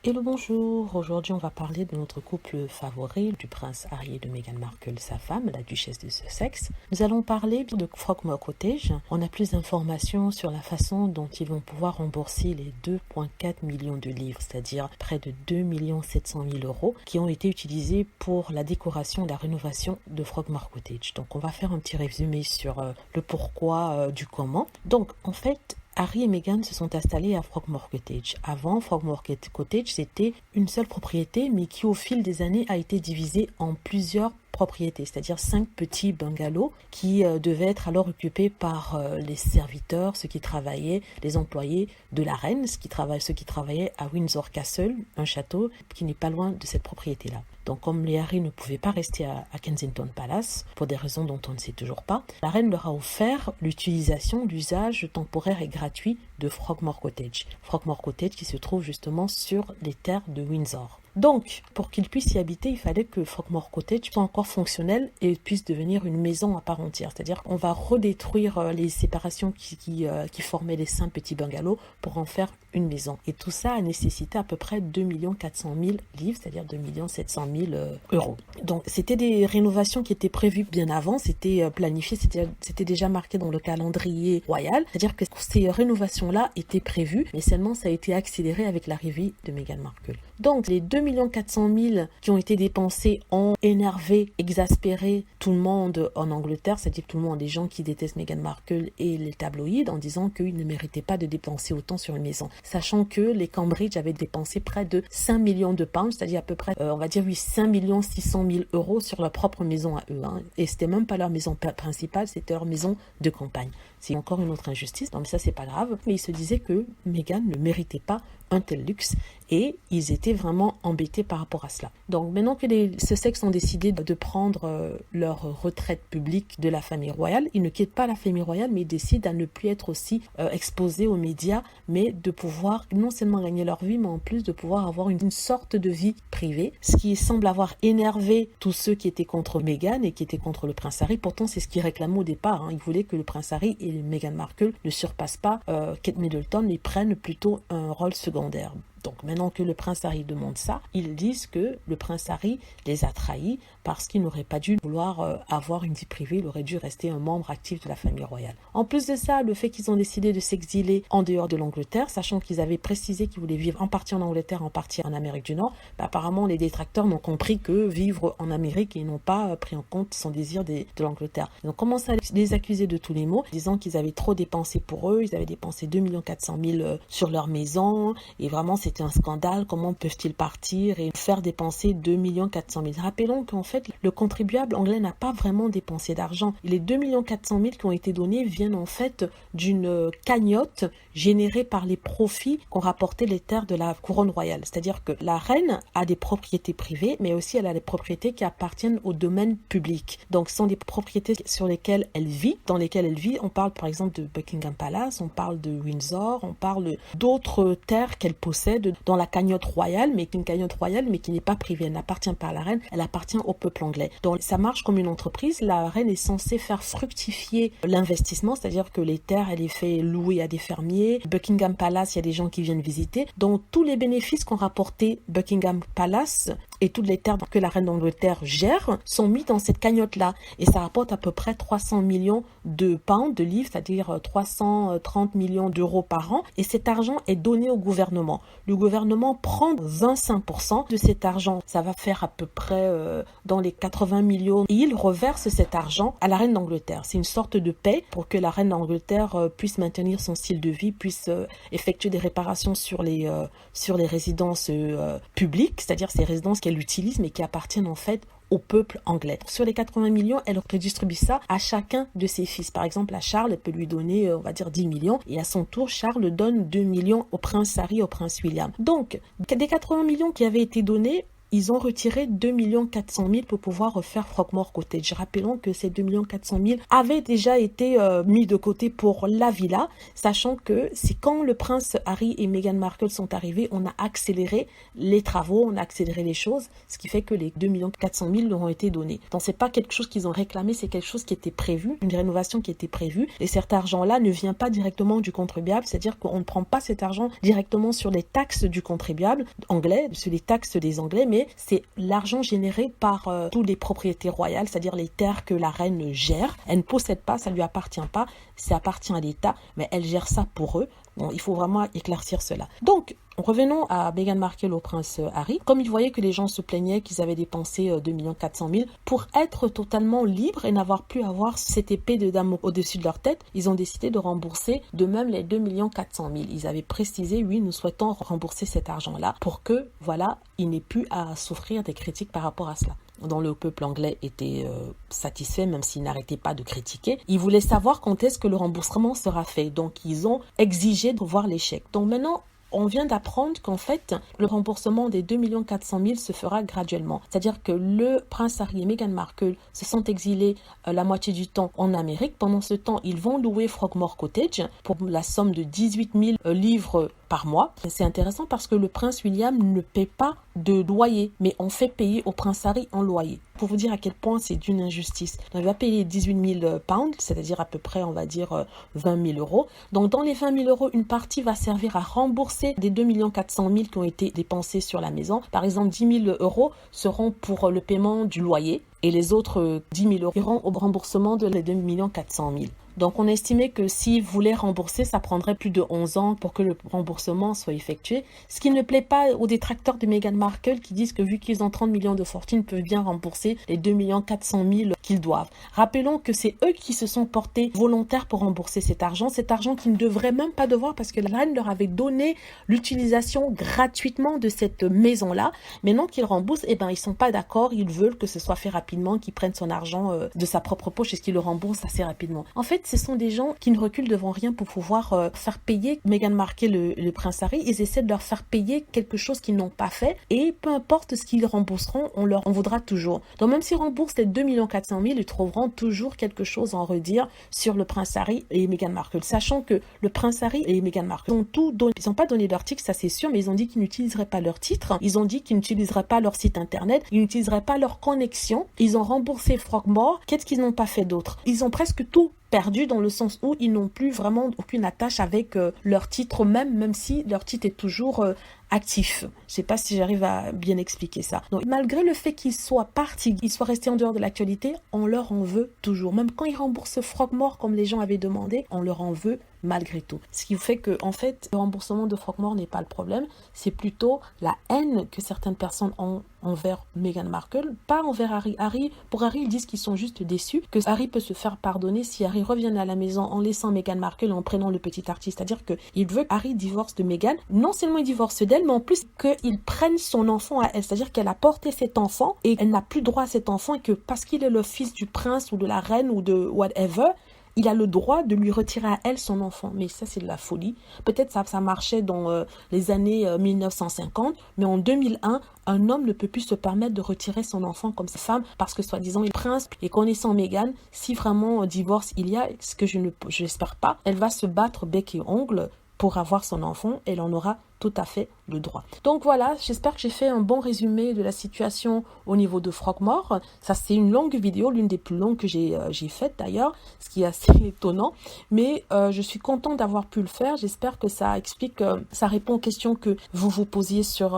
Hello, bonjour. Aujourd'hui, on va parler de notre couple favori, du prince Harry et de Meghan Markle, sa femme, la duchesse de Sussex. Nous allons parler de Frogmore Cottage. On a plus d'informations sur la façon dont ils vont pouvoir rembourser les 2,4 millions de livres, c'est-à-dire près de 2 700 000 euros, qui ont été utilisés pour la décoration et la rénovation de Frogmore Cottage. Donc, on va faire un petit résumé sur le pourquoi du comment. Donc, en fait, Harry et Meghan se sont installés à Frogmore Cottage. Avant, Frogmore Cottage, c'était une seule propriété, mais qui au fil des années a été divisée en plusieurs propriétés, c'est-à-dire 5 petits bungalows qui devaient être alors occupés par les serviteurs, ceux qui travaillaient, les employés de la reine, ceux qui travaillaient à Windsor Castle, un château qui n'est pas loin de cette propriété-là. Donc, comme les Harry ne pouvaient pas rester à Kensington Palace, pour des raisons dont on ne sait toujours pas, la reine leur a offert l'usage temporaire et gratuit de Frogmore Cottage. Frogmore Cottage qui se trouve justement sur les terres de Windsor. Donc, pour qu'ils puissent y habiter, il fallait que Frogmore Cottage soit encore fonctionnel et puisse devenir une maison à part entière. C'est-à-dire qu'on va redétruire les séparations qui formaient les 5 petits bungalows pour en faire une maison. Et tout ça a nécessité à peu près 2 400 000 livres, c'est-à-dire 2 700 000 euros. Donc, c'était des rénovations qui étaient prévues bien avant, c'était planifié, c'était déjà marqué dans le calendrier royal. C'est-à-dire que ces rénovations-là étaient prévues, mais seulement ça a été accéléré avec l'arrivée de Meghan Markle. Donc, les 2 400 000 qui ont été dépensés ont énervé, exaspéré tout le monde en Angleterre, c'est-à-dire tout le monde, les gens qui détestent Meghan Markle et les tabloïds, en disant qu'ils ne méritaient pas de dépenser autant sur une maison. Sachant que les Cambridge avaient dépensé près de 5 millions de pounds, c'est-à-dire à peu près, on va dire 5 600 000 euros sur leur propre maison à eux. Et c'était même pas leur maison principale, c'était leur maison de campagne. C'est encore une autre injustice, donc ça c'est pas grave. Mais ils se disaient que Meghan ne méritait pas un tel luxe et ils étaient vraiment embêtés par rapport à cela. Donc maintenant que les Sussex ont décidé de prendre leur retraite publique de la famille royale, ils ne quittent pas la famille royale mais ils décident à ne plus être aussi exposés aux médias, mais de pouvoir non seulement gagner leur vie mais en plus de pouvoir avoir une sorte de vie privée, ce qui semble avoir énervé tous ceux qui étaient contre Meghan et qui étaient contre le prince Harry. Pourtant c'est ce qu'ils réclamaient au départ, Ils voulaient que le prince Harry et Meghan Markle ne surpassent pas Kate Middleton et prennent plutôt un rôle secondaire. Donc maintenant que le prince Harry demande ça, ils disent que le prince Harry les a trahis parce qu'il n'aurait pas dû vouloir avoir une vie privée, il aurait dû rester un membre actif de la famille royale. En plus de ça, le fait qu'ils ont décidé de s'exiler en dehors de l'Angleterre, sachant qu'ils avaient précisé qu'ils voulaient vivre en partie en Angleterre, en partie en Amérique du Nord, apparemment les détracteurs n'ont compris que vivre en Amérique et n'ont pas pris en compte son désir de l'Angleterre. Ils ont commencé à les accuser de tous les maux, disant qu'ils avaient trop dépensé pour eux, ils avaient dépensé 2 400 000 sur leur maison, et vraiment c'était un scandale, comment peuvent-ils partir et faire dépenser 2 400 000. Rappelons qu'en fait, le contribuable anglais n'a pas vraiment dépensé d'argent. Les 2 400 000 qui ont été donnés viennent en fait d'une cagnotte générée par les profits qu'ont rapporté les terres de la couronne royale. C'est-à-dire que la reine a des propriétés privées, mais aussi elle a des propriétés qui appartiennent au domaine public. Donc, ce sont des propriétés sur lesquelles elle vit, dans lesquelles elle vit. On parle par exemple de Buckingham Palace, on parle de Windsor, on parle d'autres terres qu'elle possède dans la cagnotte royale, mais une cagnotte royale, mais qui n'est pas privée. Elle n'appartient pas à la reine, elle appartient au peuple anglais. Donc, ça marche comme une entreprise. La reine est censée faire fructifier l'investissement, c'est-à-dire que les terres, elle les fait louer à des fermiers. Buckingham Palace, il y a des gens qui viennent visiter. Donc, tous les bénéfices qu'ont rapporté Buckingham Palace et toutes les terres que la reine d'Angleterre gère sont mis dans cette cagnotte-là. Et ça rapporte à peu près 300 millions de pounds, de livres, c'est-à-dire 330 millions d'euros par an. Et cet argent est donné au gouvernement. Le gouvernement prend 25% de cet argent. Ça va faire à peu près dans les 80 millions. Et il reverse cet argent à la reine d'Angleterre. C'est une sorte de paie pour que la reine d'Angleterre puisse maintenir son style de vie, puisse effectuer des réparations sur les résidences publiques, c'est-à-dire ces résidences qu'elle utilise mais qui appartiennent en fait au peuple anglais. Sur les 80 millions, elle redistribue ça à chacun de ses fils. Par exemple, à Charles, elle peut lui donner, on va dire, 10 millions. Et à son tour, Charles donne 2 millions au prince Harry, au prince William. Donc, des 80 millions qui avaient été donnés, ils ont retiré 2 400 000 pour pouvoir refaire Frogmore Cottage. Rappelons que ces 2 400 000 avaient déjà été mis de côté pour la villa, sachant que c'est quand le prince Harry et Meghan Markle sont arrivés, on a accéléré les travaux, on a accéléré les choses, ce qui fait que les 2 400 000 leur ont été donnés. Donc c'est pas quelque chose qu'ils ont réclamé, c'est quelque chose qui était prévu, une rénovation qui était prévue, et cet argent-là ne vient pas directement du contribuable, c'est-à-dire qu'on ne prend pas cet argent directement sur les taxes du contribuable anglais, sur les taxes des Anglais, mais c'est l'argent généré par tous les propriétés royales, c'est-à-dire les terres que la reine gère. Elle ne possède pas, ça ne lui appartient pas, ça appartient à l'État, mais elle gère ça pour eux. Bon, il faut vraiment éclaircir cela. Donc, revenons à Meghan Markle, au prince Harry. Comme ils voyaient que les gens se plaignaient qu'ils avaient dépensé 2 400 000 pour être totalement libres et n'avoir plus à avoir cette épée de dame au-dessus de leur tête, ils ont décidé de rembourser de même les 2 400 000. Ils avaient précisé, oui, nous souhaitons rembourser cet argent-là pour que, voilà, il n'ait plus à souffrir des critiques par rapport à cela. Dont le peuple anglais était satisfait, même s'il n'arrêtait pas de critiquer. Ils voulaient savoir quand est-ce que le remboursement sera fait. Donc, ils ont exigé de voir les chèques. Donc, maintenant, on vient d'apprendre qu'en fait, le remboursement des 2 400 000 se fera graduellement. C'est-à-dire que le prince Harry et Meghan Markle se sont exilés la moitié du temps en Amérique. Pendant ce temps, ils vont louer Frogmore Cottage pour la somme de 18 000 livres par mois. C'est intéressant parce que le prince William ne paie pas de loyer, mais on fait payer au prince Harry en loyer. Pour vous dire à quel point c'est d'une injustice. Donc, il va payer 18 000 pounds, c'est-à-dire à peu près, on va dire, 20 000 euros. Donc, dans les 20 000 euros, une partie va servir à rembourser des 2 400 000 qui ont été dépensés sur la maison. Par exemple, 10 000 euros seront pour le paiement du loyer et les autres 10 000 euros iront au remboursement de les 2 400 000. Donc, on estimait que s'ils voulaient rembourser, ça prendrait plus de 11 ans pour que le remboursement soit effectué. Ce qui ne plaît pas aux détracteurs de Meghan Markle qui disent que vu qu'ils ont 30 millions de fortune, ils peuvent bien rembourser les 2 400 000 qu'ils doivent. Rappelons que c'est eux qui se sont portés volontaires pour rembourser cet argent qu'ils ne devraient même pas devoir parce que la reine leur avait donné l'utilisation gratuitement de cette maison-là. Maintenant qu'ils remboursent, eh ben, ils sont pas d'accord, ils veulent que ce soit fait rapidement, qu'ils prennent son argent de sa propre poche et qu'ils le remboursent assez rapidement. En fait, ce sont des gens qui ne reculent devant rien pour pouvoir faire payer Meghan Markle le prince Harry. Ils essaient de leur faire payer quelque chose qu'ils n'ont pas fait et peu importe ce qu'ils rembourseront, on leur en voudra toujours. Donc même s'ils remboursent les 2 400 000, ils trouveront toujours quelque chose à en redire sur le prince Harry et Meghan Markle. Sachant que le prince Harry et Meghan Markle ont tout donné. Ils n'ont pas donné leur titre, ça c'est sûr, mais ils ont dit qu'ils n'utiliseraient pas leur titre. Ils ont dit qu'ils n'utiliseraient pas leur site internet. Ils n'utiliseraient pas leur connexion. Ils ont remboursé Frogmore. Qu'est-ce qu'ils n'ont pas fait d'autre? Ils ont presque tout perdu dans le sens où ils n'ont plus vraiment aucune attache avec leur titre même si leur titre est toujours actif. Je sais pas si j'arrive à bien expliquer ça. Donc, malgré le fait qu'ils soient partis, qu'ils soient restés en dehors de l'actualité, on leur en veut toujours. Même quand ils remboursent Frogmore comme les gens avaient demandé, on leur en veut malgré tout. Ce qui fait que, en fait, le remboursement de Frogmore n'est pas le problème, c'est plutôt la haine que certaines personnes ont envers Meghan Markle, pas envers Harry. Pour Harry, ils disent qu'ils sont juste déçus, que Harry peut se faire pardonner si Harry revient à la maison en laissant Meghan Markle, en prenant le petit artiste. C'est-à-dire qu'il veut que Harry divorce de Meghan. Non seulement il divorce d'elle, mais en plus qu'il prenne son enfant à elle. C'est-à-dire qu'elle a porté cet enfant et elle n'a plus droit à cet enfant et que parce qu'il est le fils du prince ou de la reine ou de whatever, il a le droit de lui retirer à elle son enfant. Mais ça, c'est de la folie. Peut-être ça marchait dans les années 1950, mais en 2001, un homme ne peut plus se permettre de retirer son enfant comme sa femme parce que, soi-disant, il est prince. Et connaissant Meghan, si vraiment divorce il y a, ce que je n'espère pas, elle va se battre bec et ongle pour avoir son enfant. Elle en aura tout à fait le droit. Donc voilà, j'espère que j'ai fait un bon résumé de la situation au niveau de Frogmore. Ça, c'est une longue vidéo, l'une des plus longues que j'ai faites d'ailleurs, ce qui est assez étonnant. Mais je suis contente d'avoir pu le faire. J'espère que ça explique, ça répond aux questions que vous vous posiez sur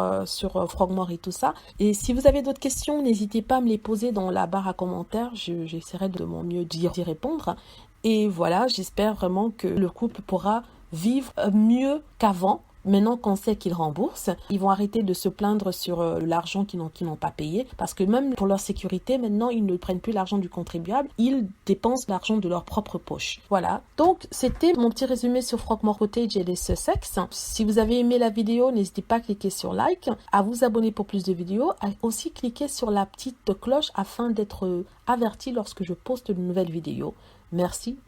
Frogmore et tout ça. Et si vous avez d'autres questions, n'hésitez pas à me les poser dans la barre à commentaires. J'essaierai de mon mieux d'y répondre. Et voilà, j'espère vraiment que le couple pourra vivre mieux qu'avant. Maintenant qu'on sait qu'ils remboursent, ils vont arrêter de se plaindre sur l'argent qu'ils n'ont pas payé parce que même pour leur sécurité, maintenant, ils ne prennent plus l'argent du contribuable, ils dépensent l'argent de leur propre poche. Voilà. Donc, c'était mon petit résumé sur Frogmore Cottage et les Sussex. Si vous avez aimé la vidéo, n'hésitez pas à cliquer sur like, à vous abonner pour plus de vidéos, à aussi cliquer sur la petite cloche afin d'être averti lorsque je poste de nouvelles vidéos. Merci